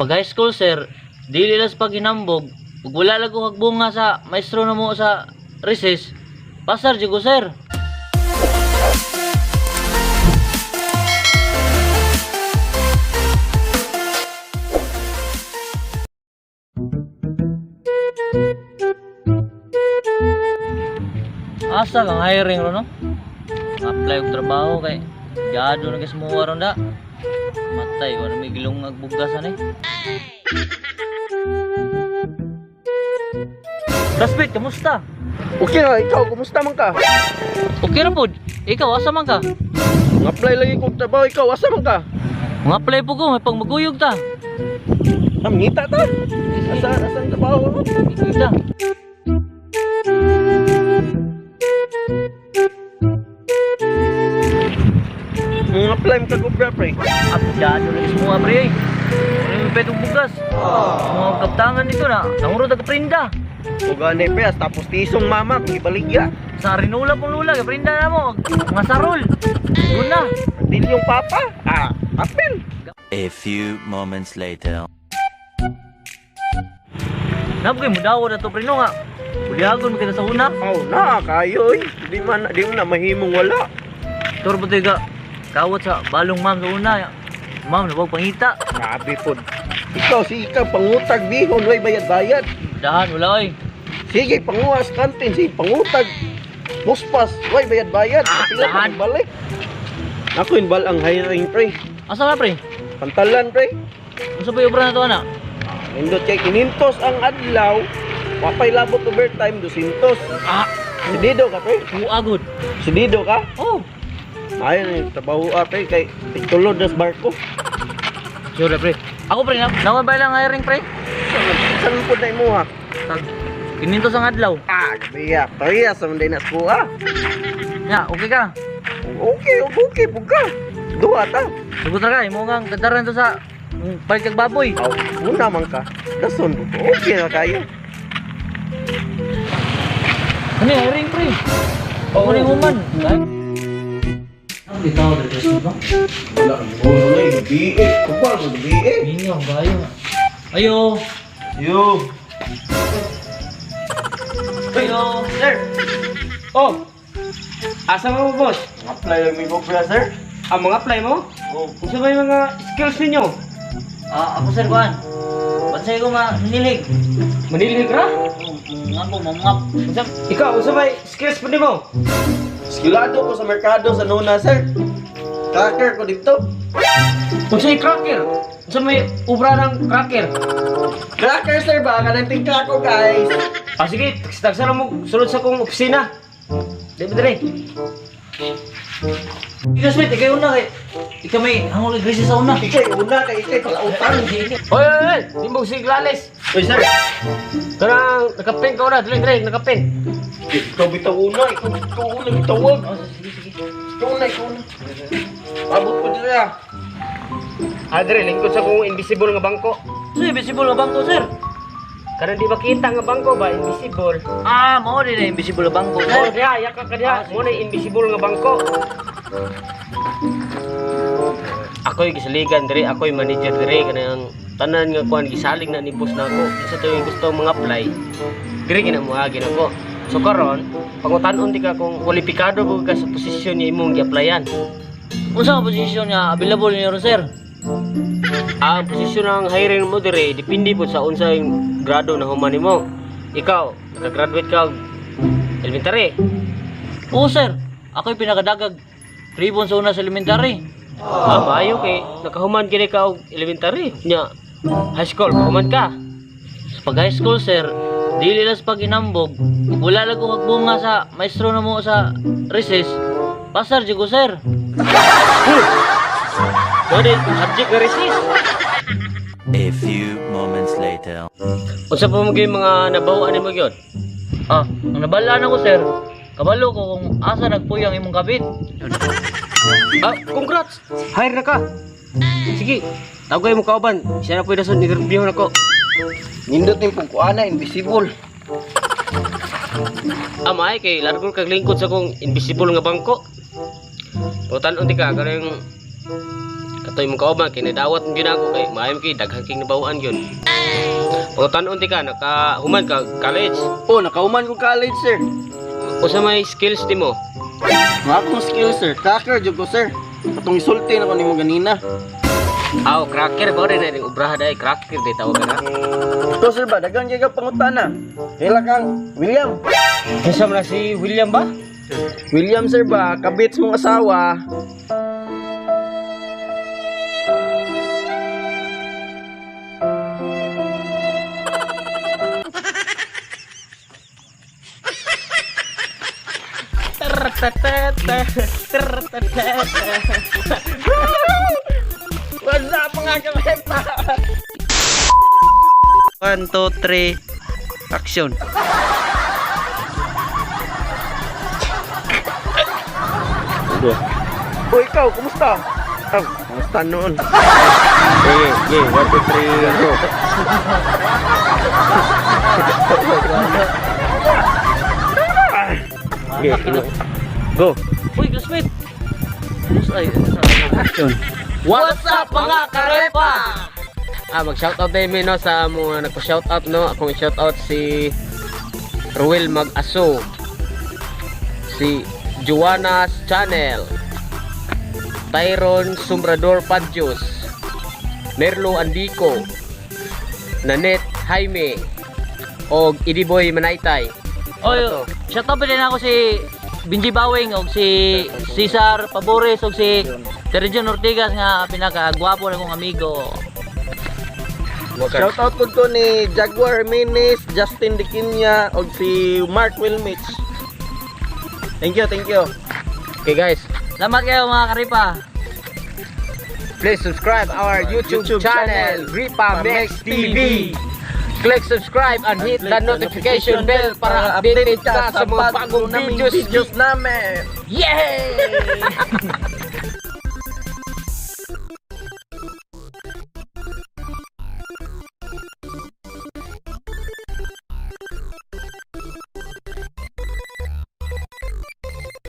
Pag high school sir, dili las pag hinambog, ug wala lang ko hagbunga sa maestro na mo sa recess, pasar jud ko sir. Asa kang hiring ro no? Apply og trabaho kay yado na kay semua ron da. Matay wala may gilong agbugasan eh. Classmate, kamusta? Okay na, ikaw, kumusta man ka? Okay ra pod. Ikaw asa man ka? Apply lagi kong trabaho, ikaw, asa man ka? Mga apply po ko, may pagmaguyog ta. Namngita ta? Asan trabaho mo? Ita. Apply mo ka kubra, pre. Apyado na semua pre. Ano yung petong bugas? Mga kaptangan dito na, nangurot ang prinda. Ugane, pre, tapos tisong mama, kung ibaligya. Sa rinula pong lula, prinda na mo. Mga sarol. Doon na. Dili yung papa. Apel. A few moments later. Nabuhay mo daw na to pre no nga. Ulihagon mo kita sa una. Oh, na, kayo, eh. Di mo na mahimong wala. Turbo tiga. Kawat sa balong ma'am sa una. Ma'am, nabag pangita. Grabe po. Ikaw, pangutag bihon, way bayad-bayad. Dahan, wala oy. Sige, panguwas kantin, sige, pangutag. Muspas, way bayad-bayad. Dahan. Balik. Ako yung balang hiring, pre. Asa ka pre? Pantalan, pre. Asa ba yung obra na to anak? Nindot kay kinintos ang adlaw. Wapay labot overtime, 200. Sidido ka, pre. Agod. Sidido ka? Oh. Ayun, trabaho pre, kay tulod nas barko. Sure pre. Ako pre, naman ba lang hiring pre? Saan po na mo ha? Tag. Kininto sa adlaw. Biya, pariya sa munday na kuha. Ya, okay ka? Okay, puga. Duha ta. Sugot ra ka, imo nga gadaran to sa palit kag baboy. Aw, una man ka. Dason ko. Okay na kayo. Ano hiring pre? Ako ni human. Ang bitaw dito sa ba? Wala ang gulo na yung BA. Kupal mo BA. Ninyo, bayo. Ayo. Yo. Ayo. Sir! Oh! Asa mo boss? Apply lang may gobra, sir. Ang mga apply mo? Oh. Kung sa ba yung mga skills ninyo? Ako sir Juan. Bansay ko manilig. Manilig ka? Nga po, mamap. Ikaw, kung sa ba yung skills pa mo? Skilado ko sa merkado sa Nuna, sir. Cracker ko dito. Kung sa yung cracker? Kung sa may ubra ng cracker? Cracker, sir ba? Kanang tingka ko, guys. Sige, tagsara mo sulod sa kong opisina. Di ba dire? Ikaw Smith, ikaw una kay. Ikaw may hangol kay Gracie sa una. Ikay, una kay ikay, palautan. Oy! Di mo siglales! Uy, sir. Karang nakapin ka na, dire, nakapin. Ikaw bitaw una, ikaw una bitawag. Ikaw una. Abot ko dito ya. Adre, lingkod sa kong invisible nga bangko. Sir, visible nga bangko sir. Karang di makita nga bangko ba, invisible. Mao din na invisible nga bangko Oh, sir. diha, yaka ka diha. Mo na invisible nga bangko. Ako'y gisaligan diri, ako'y manager diri kanang tanan nga kuan gisalig na ni boss na ako. Isa to yung gusto mga apply. Diri ginamuagin ako. So karon, pangutan-on di ka kung kwalipikado ko ka sa posisyon niya imong gi-applyan. Unsa ang posisyon niya available niyo sir? Ang posisyon ng hiring mo diri depende po sa unsang grado na human nimo. Ikaw, naka-graduate ka og elementary. Oo sir. Ako'y pinakadagag ribbon sa una sa elementary. Maayo kay nakahuman kini ka og elementary. Nya high school, human ka. Sa pag high school sir, dili las pag hinambog, ug wala lang ko hagbunga sa maestro na mo sa recess, pasar jud ko sir. Dili subject nga resist. A few moments later. Unsa pa mo gyud mga nabawaan nimo gyud? Ang nabalaan ako sir, kabalo ko kung asa nagpuyang imong kabit. Congrats! Hire na ka! Sige, tawagay mo kauban. Siya na po yung dason, nireview na ko. Nindot yung pungkuana, invisible. Amay, kay largol kag lingkod sa kong invisible nga bangko. Putan unti ka, kanang Katoy mong kauban kay nadawat mo gyud ako kay maayo kay daghang king nabawaan gyud. Pangutan-on ti ka nakahuman ka college. Oh, nakauman ko college, sir. Usa may skills nimo? Mga akong skill, sir. Cracker, jud ko, sir. Katong isulti na ko nimo ganina. Aw, cracker ba rin ning ubraha dai cracker day tawag na. Ito, sir ba? Dagang kaya ka pangutana. Kailan kang William? Kinsa man si William ba? William, sir ba? Kabits mong asawa. What's up mga kamepa? 1, 2, 3, action. O, ikaw, kumusta? Kumusta noon? Okay, 1, 2, 3, go. Okay, go. Uy, classmate. Ay, Action. What's up mga karepa? Mag-shoutout din no sa mga nagpa-shoutout no. Akong shoutout si Ruel Mag-aso, si Joanna's Channel, Tyron Sumbrador Padjos, Merlo Andico, Nanet Jaime, og Idiboy Manaytay. oy, shout out din ako si Binji Bawing og si Cesar Pabores og si Terjon Ortigas nga pinakagwapo na kong amigo. Shoutout po ko ni Jaguar Minis, Justin Dikinya, o si Mark Wilmich. Thank you, thank you. Okay guys, Salamat kayo mga karipa. please subscribe our YouTube channel, Ripa Mix TV. Click subscribe and hit the notification bell para updated ka sa mga bagong videos. namin. Yay!